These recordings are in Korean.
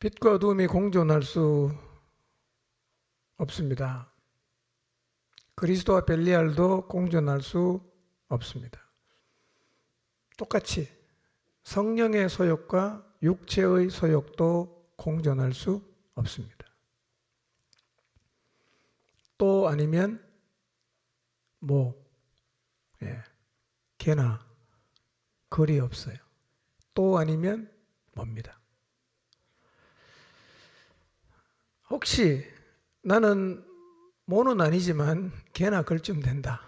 빛과 어둠이 공존할 수 없습니다. 그리스도와 벨리알도 공존할 수 없습니다. 똑같이 성령의 소욕과 육체의 소욕도 공존할 수 없습니다. 또 아니면 개나 거리 없어요. 또 아니면 뭡니다. 혹시 나는 모는 아니지만 개나 걸쯤 된다,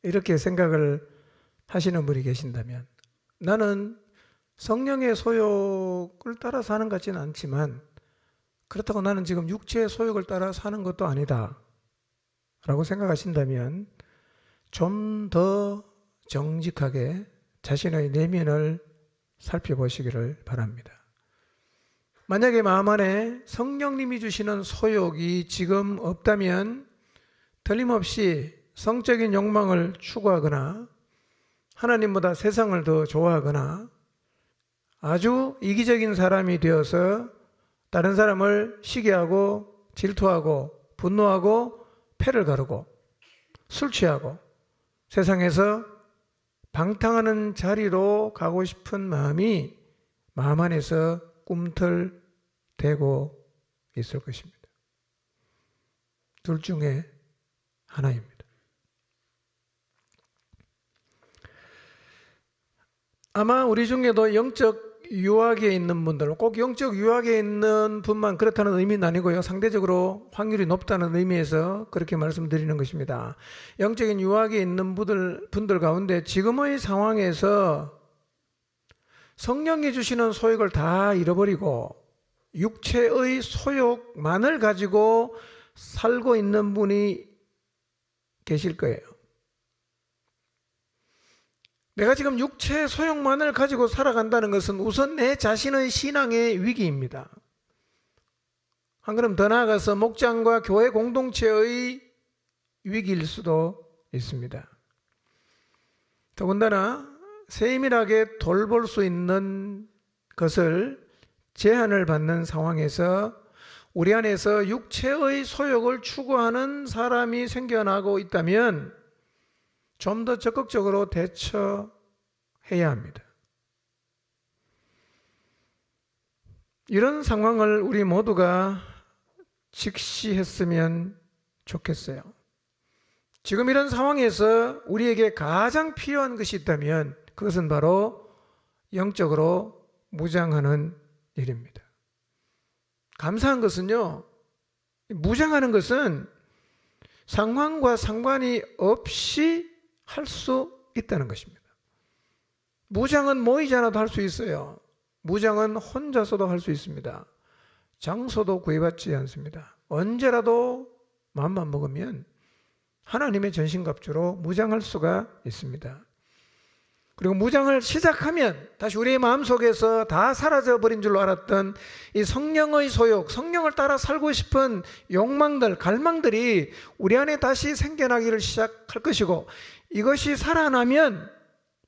이렇게 생각을 하시는 분이 계신다면, 나는 성령의 소욕을 따라 사는 것 같지는 않지만 그렇다고 나는 지금 육체의 소욕을 따라 사는 것도 아니다 라고 생각하신다면 좀 더 정직하게 자신의 내면을 살펴보시기를 바랍니다. 만약에 마음 안에 성령님이 주시는 소욕이 지금 없다면 틀림없이 성적인 욕망을 추구하거나 하나님보다 세상을 더 좋아하거나 아주 이기적인 사람이 되어서 다른 사람을 시기하고 질투하고 분노하고 패를 가르고 술 취하고 세상에서 방탕하는 자리로 가고 싶은 마음이 마음 안에서 꿈틀대고 있을 것입니다. 둘 중에 하나입니다. 아마 우리 중에도 영적 유학에 있는 분들, 꼭 영적 유학에 있는 분만 그렇다는 의미는 아니고요, 상대적으로 확률이 높다는 의미에서 그렇게 말씀드리는 것입니다. 영적인 유학에 있는 분들 가운데 지금의 상황에서 성령이 주시는 소욕을 다 잃어버리고 육체의 소욕만을 가지고 살고 있는 분이 계실 거예요. 내가 지금 육체의 소욕만을 가지고 살아간다는 것은 우선 내 자신의 신앙의 위기입니다. 한 걸음 더 나아가서 목장과 교회 공동체의 위기일 수도 있습니다. 더군다나 세밀하게 돌볼 수 있는 것을 제한을 받는 상황에서 우리 안에서 육체의 소욕을 추구하는 사람이 생겨나고 있다면 좀 더 적극적으로 대처해야 합니다. 이런 상황을 우리 모두가 직시했으면 좋겠어요. 지금 이런 상황에서 우리에게 가장 필요한 것이 있다면 그것은 바로 영적으로 무장하는 일입니다. 감사한 것은요, 무장하는 것은 상황과 상관이 없이 할 수 있다는 것입니다. 무장은 모이지 않아도 할 수 있어요. 무장은 혼자서도 할 수 있습니다. 장소도 구애받지 않습니다. 언제라도 마음만 먹으면 하나님의 전신갑주로 무장할 수가 있습니다. 그리고 무장을 시작하면 다시 우리의 마음속에서 다 사라져버린 줄로 알았던 이 성령의 소욕, 성령을 따라 살고 싶은 욕망들, 갈망들이 우리 안에 다시 생겨나기를 시작할 것이고, 이것이 살아나면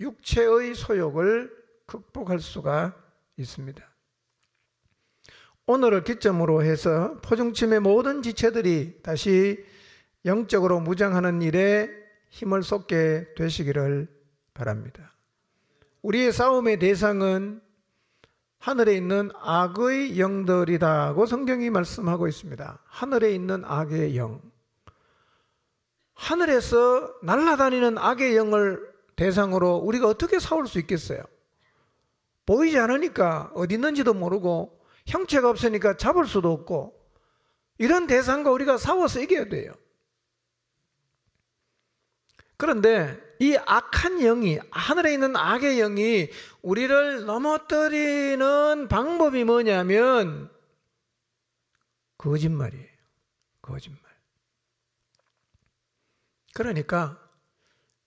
육체의 소욕을 극복할 수가 있습니다. 오늘을 기점으로 해서 포중침의 모든 지체들이 다시 영적으로 무장하는 일에 힘을 쏟게 되시기를 바랍니다. 우리의 싸움의 대상은 하늘에 있는 악의 영들이다고 성경이 말씀하고 있습니다. 하늘에 있는 악의 영, 하늘에서 날아다니는 악의 영을 대상으로 우리가 어떻게 싸울 수 있겠어요? 보이지 않으니까 어디 있는지도 모르고 형체가 없으니까 잡을 수도 없고, 이런 대상과 우리가 싸워서 이겨야 돼요. 그런데 이 악한 영이, 하늘에 있는 악의 영이 우리를 넘어뜨리는 방법이 뭐냐면 거짓말이에요. 거짓말. 그러니까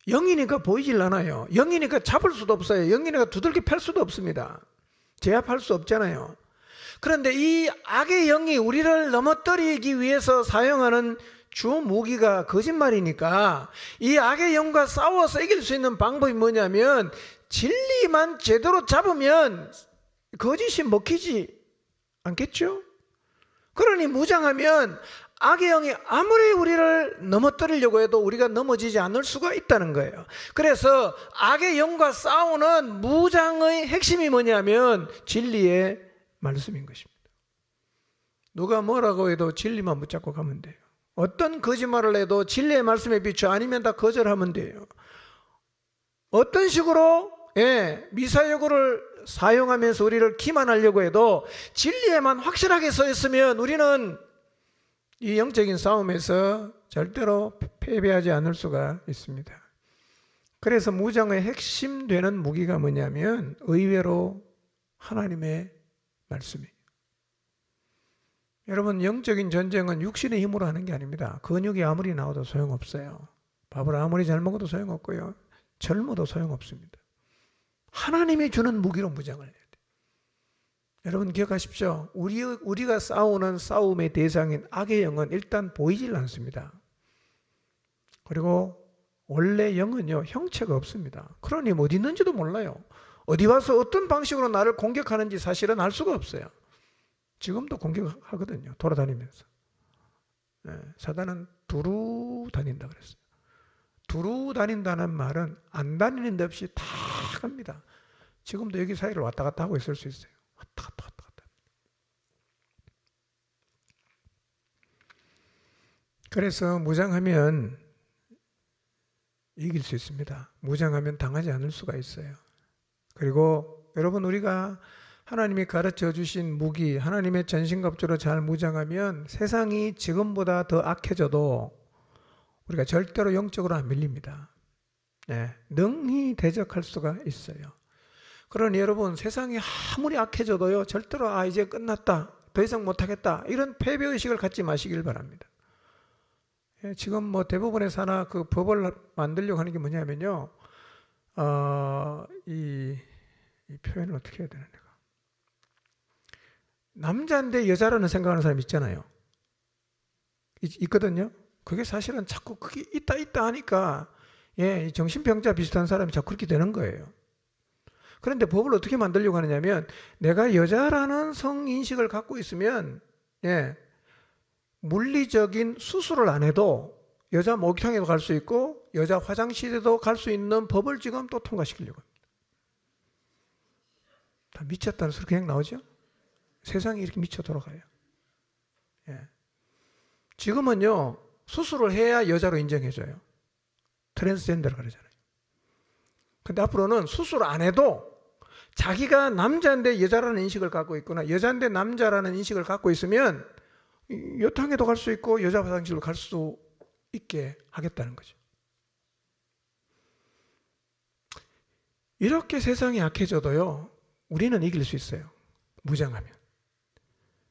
영이니까 보이질 않아요. 영이니까 잡을 수도 없어요. 영이니까 두들겨 팰 수도 없습니다. 제압할 수 없잖아요. 그런데 이 악의 영이 우리를 넘어뜨리기 위해서 사용하는 주 무기가 거짓말이니까 이 악의 영과 싸워서 이길 수 있는 방법이 뭐냐면 진리만 제대로 잡으면 거짓이 먹히지 않겠죠? 그러니 무장하면 악의 영이 아무리 우리를 넘어뜨리려고 해도 우리가 넘어지지 않을 수가 있다는 거예요. 그래서 악의 영과 싸우는 무장의 핵심이 뭐냐면 진리의 말씀인 것입니다. 누가 뭐라고 해도 진리만 붙잡고 가면 돼요. 어떤 거짓말을 해도 진리의 말씀에 비춰 아니면 다 거절하면 돼요. 어떤 식으로 미사여구를 사용하면서 우리를 기만하려고 해도 진리에만 확실하게 서 있으면 우리는 이 영적인 싸움에서 절대로 패배하지 않을 수가 있습니다. 그래서 무장의 핵심 되는 무기가 뭐냐면 의외로 하나님의 말씀이에요. 여러분, 영적인 전쟁은 육신의 힘으로 하는 게 아닙니다. 근육이 아무리 나와도 소용없어요. 밥을 아무리 잘 먹어도 소용없고요. 젊어도 소용없습니다. 하나님이 주는 무기로 무장을 해야 돼요. 여러분 기억하십시오. 우리가 싸우는 싸움의 대상인 악의 영은 일단 보이질 않습니다. 그리고 원래 영은요, 형체가 없습니다. 그러니 어디 있는지도 몰라요. 어디 와서 어떤 방식으로 나를 공격하는지 사실은 알 수가 없어요. 지금도 공격하거든요. 돌아다니면서. 사단은 두루 다닌다 그랬어요. 두루 다닌다는 말은 안 다니는 데 없이 다 갑니다. 지금도 여기 사이를 왔다 갔다 하고 있을 수 있어요. 왔다 갔다. 그래서 무장하면 이길 수 있습니다. 무장하면 당하지 않을 수가 있어요. 그리고 여러분, 우리가 하나님이 가르쳐 주신 무기, 하나님의 전신갑주로 잘 무장하면 세상이 지금보다 더 악해져도 우리가 절대로 영적으로 안 밀립니다. 능히 대적할 수가 있어요. 그러니 여러분, 세상이 아무리 악해져도요, 절대로 이제 끝났다, 더 이상 못하겠다, 이런 패배의식을 갖지 마시길 바랍니다. 지금 대부분의 산하 그 법을 만들려고 하는 게 뭐냐면요, 이 표현을 어떻게 해야 되나, 내가. 남자인데 여자라는 생각하는 사람 있잖아요. 있거든요. 그게 사실은 자꾸 그게 있다 하니까 정신병자 비슷한 사람이 자꾸 그렇게 되는 거예요. 그런데 법을 어떻게 만들려고 하느냐면, 내가 여자라는 성인식을 갖고 있으면 물리적인 수술을 안 해도 여자 목욕탕에도 갈 수 있고 여자 화장실에도 갈 수 있는 법을 지금 또 통과시키려고 합니다. 다 미쳤다는 소리 그냥 나오죠? 세상이 이렇게 미쳐 돌아가요. 지금은요, 수술을 해야 여자로 인정해줘요. 트랜스젠더를 그러잖아요. 근데 앞으로는 수술 안 해도 자기가 남자인데 여자라는 인식을 갖고 있거나 여자인데 남자라는 인식을 갖고 있으면 여탕에도 갈 수 있고 여자 화장실로 갈 수 있게 하겠다는 거죠. 이렇게 세상이 약해져도요, 우리는 이길 수 있어요. 무장하면.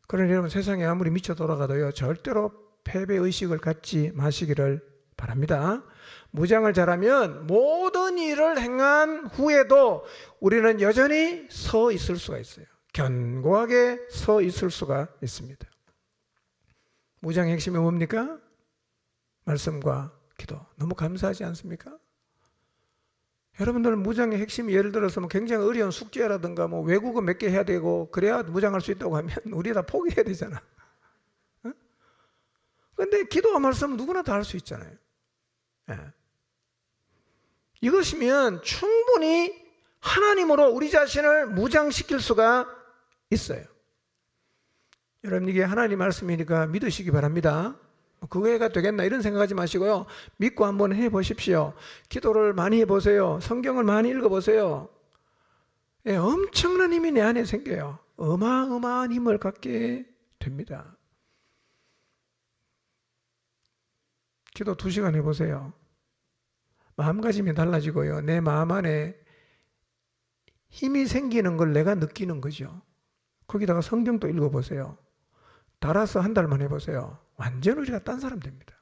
그러니 여러분, 세상에 아무리 미쳐 돌아가도요, 절대로 패배의식을 갖지 마시기를 바랍니다. 무장을 잘하면 모든 일을 행한 후에도 우리는 여전히 서 있을 수가 있어요. 견고하게 서 있을 수가 있습니다. 무장의 핵심이 뭡니까? 말씀과 기도. 너무 감사하지 않습니까? 여러분들, 무장의 핵심이 예를 들어서 굉장히 어려운 숙제라든가 외국어 몇 개 해야 되고 그래야 무장할 수 있다고 하면 우리 다 포기해야 되잖아. 그런데 기도와 말씀은 누구나 다 할 수 있잖아요. 이것이면 충분히 하나님으로 우리 자신을 무장시킬 수가 있어요. 여러분, 이게 하나님 말씀이니까 믿으시기 바랍니다. 그거가 되겠나 이런 생각하지 마시고요, 믿고 한번 해보십시오. 기도를 많이 해보세요. 성경을 많이 읽어보세요. 엄청난 힘이 내 안에 생겨요. 어마어마한 힘을 갖게 됩니다. 기도 2시간 해보세요. 마음가짐이 달라지고요, 내 마음 안에 힘이 생기는 걸 내가 느끼는 거죠. 거기다가 성경도 읽어보세요. 달아서 한 달만 해보세요. 완전 우리가 딴 사람 됩니다.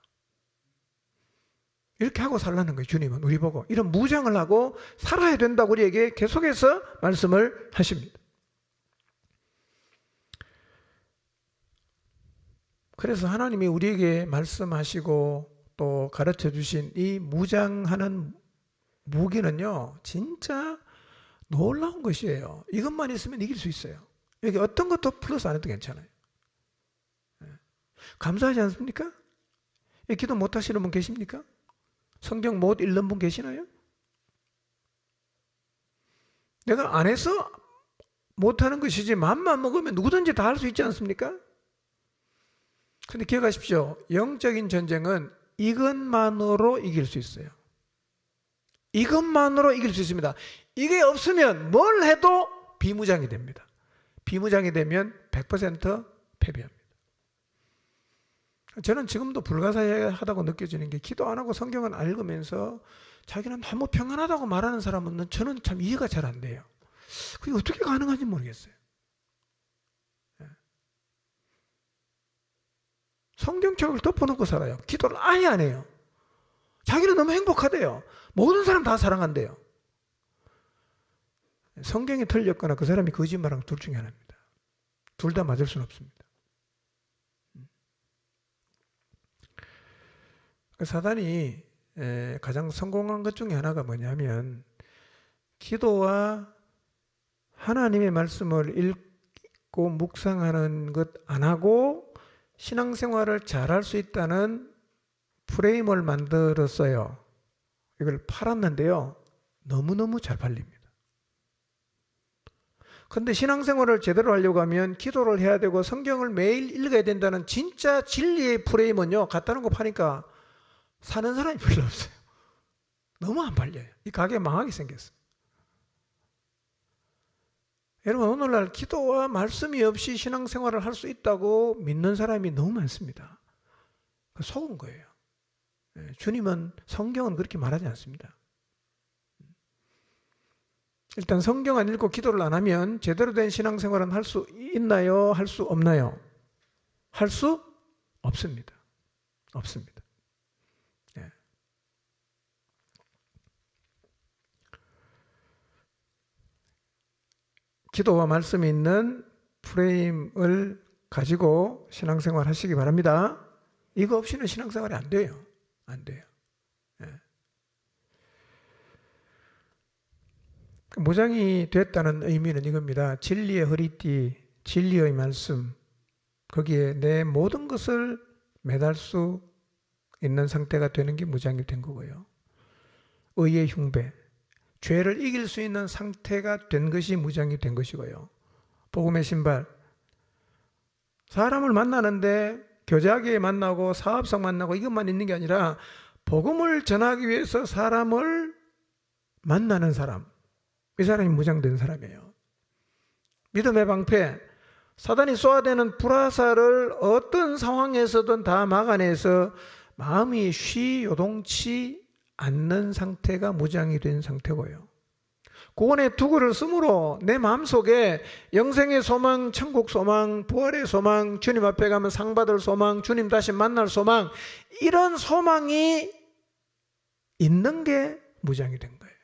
이렇게 하고 살라는 거예요. 주님은 우리 보고 이런 무장을 하고 살아야 된다고 우리에게 계속해서 말씀을 하십니다. 그래서 하나님이 우리에게 말씀하시고 또 가르쳐 주신 이 무장하는 무기는요, 진짜 놀라운 것이에요. 이것만 있으면 이길 수 있어요. 여기 어떤 것도 플러스 안 해도 괜찮아요. 감사하지 않습니까? 기도 못 하시는 분 계십니까? 성경 못 읽는 분 계시나요? 내가 안 해서 못하는 것이지 맘만 먹으면 누구든지 다 할 수 있지 않습니까? 근데 기억하십시오. 영적인 전쟁은 이것만으로 이길 수 있어요. 이것만으로 이길 수 있습니다. 이게 없으면 뭘 해도 비무장이 됩니다. 비무장이 되면 100% 패배합니다. 저는 지금도 불가사의하다고 느껴지는 게 기도 안 하고 성경을 읽으면서 자기는 너무 평안하다고 말하는 사람은 저는 참 이해가 잘 안 돼요. 그게 어떻게 가능한지 모르겠어요. 성경책을 덮어놓고 살아요. 기도를 아예 안 해요. 자기는 너무 행복하대요. 모든 사람 다 사랑한대요. 성경이 틀렸거나 그 사람이 거짓말한 둘 중에 하나입니다. 둘 다 맞을 수는 없습니다. 사단이 가장 성공한 것 중에 하나가 뭐냐면 기도와 하나님의 말씀을 읽고 묵상하는 것 안 하고 신앙생활을 잘할 수 있다는 프레임을 만들었어요. 이걸 팔았는데요. 너무너무 잘 팔립니다. 그런데 신앙생활을 제대로 하려고 하면 기도를 해야 되고 성경을 매일 읽어야 된다는 진짜 진리의 프레임은요. 갖다 놓고 파니까 사는 사람이 별로 없어요. 너무 안 팔려요. 이 가게 망하게 생겼어요. 여러분 오늘날 기도와 말씀이 없이 신앙생활을 할 수 있다고 믿는 사람이 너무 많습니다. 속은 거예요. 주님은 성경은 그렇게 말하지 않습니다. 일단 성경 안 읽고 기도를 안 하면 제대로 된 신앙생활은 할 수 있나요? 할 수 없나요? 할 수 없습니다. 없습니다. 기도와 말씀이 있는 프레임을 가지고 신앙생활 하시기 바랍니다. 이거 없이는 신앙생활이 안 돼요. 안 돼요. 무장이 됐다는 의미는 이겁니다. 진리의 허리띠, 진리의 말씀, 거기에 내 모든 것을 매달 수 있는 상태가 되는 게 무장이 된 거고요. 의의 흉배, 죄를 이길 수 있는 상태가 된 것이 무장이 된 것이고요. 복음의 신발, 사람을 만나는데 교제하게 만나고 사업상 만나고 이것만 있는 게 아니라 복음을 전하기 위해서 사람을 만나는 사람, 이 사람이 무장된 사람이에요. 믿음의 방패, 사단이 쏘아대는 불화살을 어떤 상황에서든 다 막아내서 마음이 요동치 않는 상태가 무장이 된 상태고요. 구원의 투구를 쓰므로 내 마음속에 영생의 소망, 천국 소망, 부활의 소망, 주님 앞에 가면 상 받을 소망, 주님 다시 만날 소망, 이런 소망이 있는 게 무장이 된 거예요.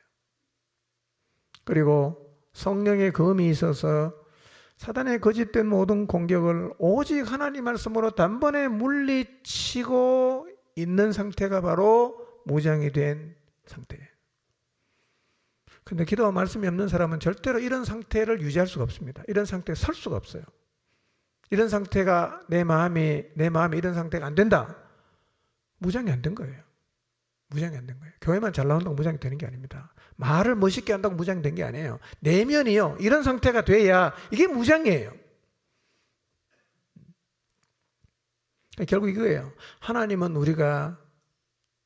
그리고 성령의 검이 있어서 사단의 거짓된 모든 공격을 오직 하나님 말씀으로 단번에 물리치고 있는 상태가 바로 무장이 된 상태예요. 그런데 기도와 말씀이 없는 사람은 절대로 이런 상태를 유지할 수가 없습니다. 이런 상태에 설 수가 없어요. 이런 상태가 내 마음이 이런 상태가 안 된다. 무장이 안 된 거예요. 무장이 안 된 거예요. 교회만 잘 나온다고 무장이 되는 게 아닙니다. 말을 멋있게 한다고 무장이 된 게 아니에요. 내면이요. 이런 상태가 돼야 이게 무장이에요. 결국 이거예요. 하나님은 우리가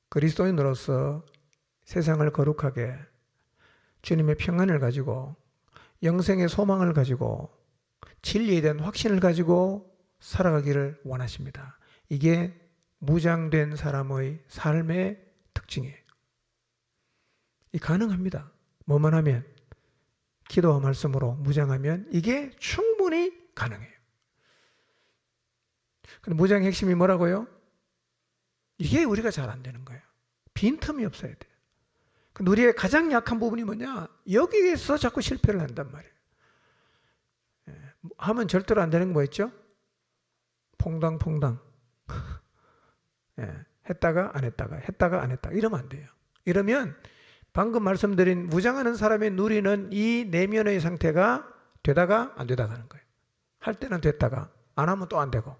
그리스도인으로서 세상을 거룩하게 주님의 평안을 가지고 영생의 소망을 가지고 진리에 대한 확신을 가지고 살아가기를 원하십니다. 이게 무장된 사람의 삶의 특징이에요. 이 가능합니다. 뭐만 하면 기도와 말씀으로 무장하면 이게 충분히 가능해요. 근데 무장의 핵심이 뭐라고요? 이게 우리가 잘 안 되는 거예요. 빈틈이 없어야 돼요. 근데 우리의 가장 약한 부분이 뭐냐? 여기에서 자꾸 실패를 한단 말이에요. 하면 절대로 안 되는 거 뭐 있죠? 퐁당퐁당. 했다가 안 했다가 했다가 안 했다가 이러면 안 돼요. 이러면 방금 말씀드린 무장하는 사람이 누리는 이 내면의 상태가 되다가 안 되다가 하는 거예요. 할 때는 됐다가 안 하면 또 안 되고,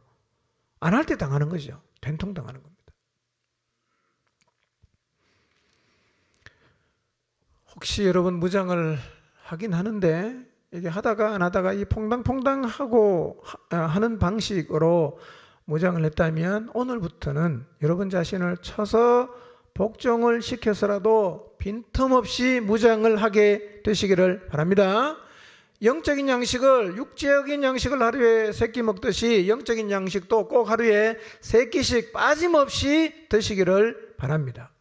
안 할 때 당하는 거죠. 된통 당하는 겁니다. 혹시 여러분 무장을 하긴 하는데 이게 하다가 안 하다가 이 퐁당퐁당하고 하는 방식으로 무장을 했다면 오늘부터는 여러분 자신을 쳐서 복종을 시켜서라도 빈틈없이 무장을 하게 되시기를 바랍니다. 영적인 양식을, 육적인 양식을 하루에 3끼 먹듯이 영적인 양식도 꼭 하루에 3끼씩 빠짐없이 드시기를 바랍니다.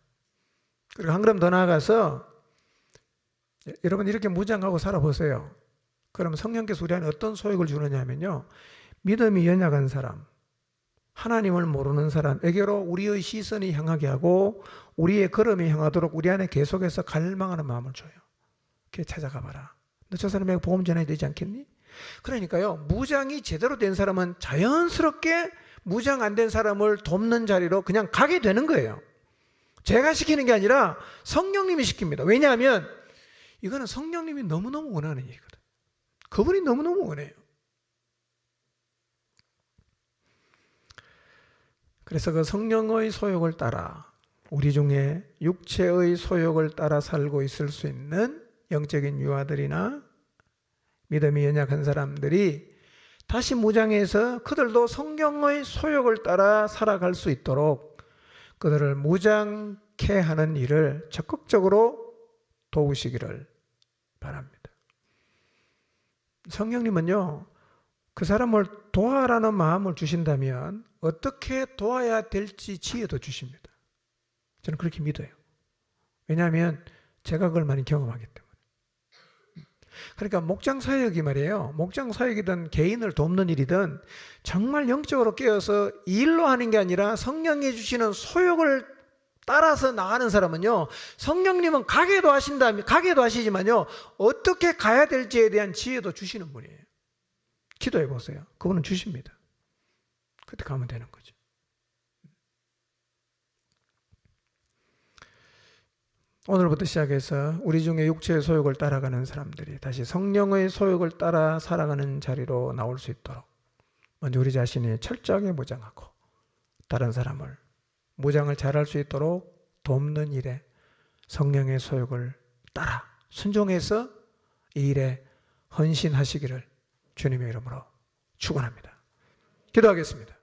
그리고 한 걸음 더 나아가서 여러분 이렇게 무장하고 살아보세요. 그럼 성령께서 우리 안에 어떤 소욕을 주느냐 하면요, 믿음이 연약한 사람, 하나님을 모르는 사람에게로 우리의 시선이 향하게 하고 우리의 걸음이 향하도록 우리 안에 계속해서 갈망하는 마음을 줘요. 이렇게 찾아가 봐라. 너 저 사람에게 복음 전해야 되지 않겠니? 그러니까요, 무장이 제대로 된 사람은 자연스럽게 무장 안 된 사람을 돕는 자리로 그냥 가게 되는 거예요. 제가 시키는 게 아니라 성령님이 시킵니다. 왜냐하면 이거는 성령님이 너무너무 원하는 얘기거든. 그분이 너무너무 원해요. 그래서 그 성령의 소욕을 따라 우리 중에 육체의 소욕을 따라 살고 있을 수 있는 영적인 유아들이나 믿음이 연약한 사람들이 다시 무장해서 그들도 성령의 소욕을 따라 살아갈 수 있도록 그들을 무장케 하는 일을 적극적으로 도우시기를 바랍니다. 성령님은요, 그 사람을 도와라는 마음을 주신다면 어떻게 도와야 될지 지혜도 주십니다. 저는 그렇게 믿어요. 왜냐하면 제가 그걸 많이 경험하기 때문에. 그러니까 목장 사역이 말이에요, 목장 사역이든 개인을 돕는 일이든 정말 영적으로 깨어서 일로 하는 게 아니라 성령이 주시는 소욕을 따라서 나가는 사람은요, 성령님은 가게도 하시지만요, 어떻게 가야 될지에 대한 지혜도 주시는 분이에요. 기도해 보세요. 그분은 주십니다. 그때 가면 되는 거죠. 오늘부터 시작해서 우리 중에 육체의 소욕을 따라가는 사람들이 다시 성령의 소욕을 따라 살아가는 자리로 나올 수 있도록 먼저 우리 자신이 철저하게 무장하고 다른 사람을 무장을 잘할 수 있도록 돕는 일에 성령의 소욕을 따라 순종해서 이 일에 헌신하시기를 주님의 이름으로 축원합니다. 기도하겠습니다.